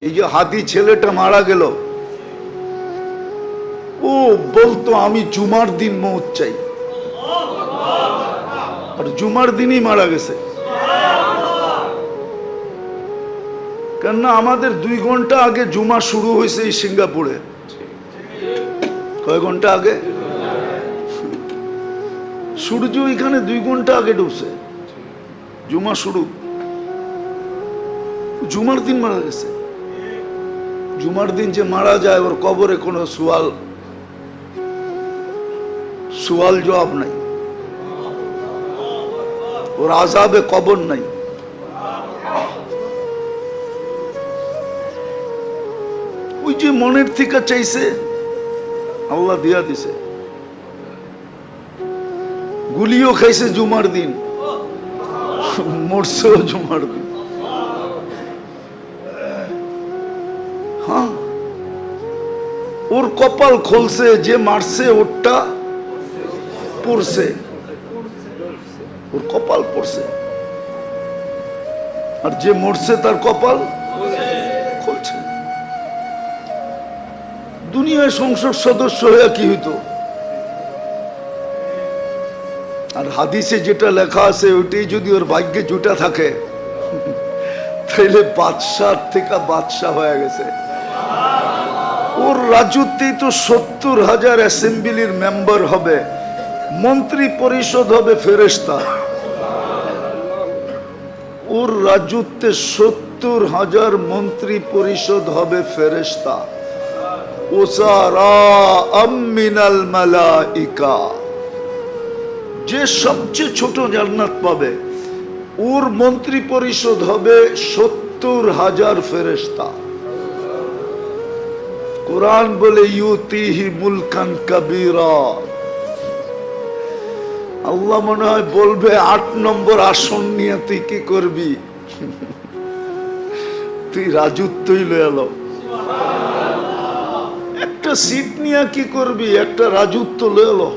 এই যে হাতি ছেলেটা মারা গেল, ও বলতো আমি জুমার দিন মৌত চাই, আর জুমার দিনই মারা গেছে। কেননা আমাদের 2 ঘন্টা আগে জুমা শুরু হয়েছে এই সিঙ্গাপুরে। কয় ঘন্টা আগে? সূর্য এখানে 2 ঘন্টা আগে ডুবছে, জুমা শুরু। জুমার দিন মারা গেছে। জুমার দিন যে মারা যায় ওর কবরে কোনো সুয়াল জবাব নাই, ওর আযাবে কবর নাই। ওই যে মনের থেকে চাইছে আল্লাহ দিয়া দিছে। গুলিও খাইছে জুমার দিন, মরছেও জুমার দিন। হ্যাঁ, ওর কপাল খুলছে, যে মারছে ওরটা পড়ছে, ওর কপাল পড়ছে, আর যে মরছে তার কপাল খুলছে। দুনিয়ায় সংসদ সদস্য হয়ে কি হইতো? আর হাদিসে যেটা লেখা আছে ওইটাই যদি ওর ভাগ্যে জুটা থাকে তাহলে বাদশাহ থেকে বাদশাহ হয়ে গেছে। ওর রাজত্বেই তো 70,000 অ্যাসেম্বলির মেম্বার হবে, মন্ত্রী পরিষদ হবে ফেরেশতা। ওর রাজত্বে 70,000 মন্ত্রী পরিষদ হবে ফেরেশতা। মিনাল মালাইকা, যে সবচেয়ে ছোট জান্নাত পাবে ওর মন্ত্রী পরিষদ হবে 70,000 ফেরেশতা। কুরআন বলে ইউতিহি মুলকান কাবীরা। আল্লাহ মনে হয় বলবে 8 নম্বর আসন নিয়ে তুই কি করবি? তুই রাজত্বই লয়ে এলো। একটা সিট নিয়ে কি করবি? একটা রাজত্ব লয়ে এলো।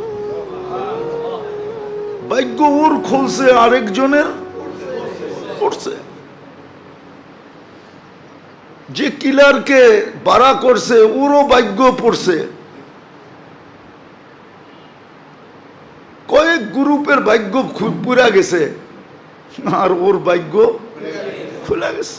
ভাগ্য ওর খুলছে, আরেকজনের পড়ছে। যে কিলারকে বাড়া করছে ওরও ভাগ্য পড়ছে। কয়েক গ্রুপের ভাগ্য পুরা গেছে আর ওর ভাগ্য খুলে গেছে।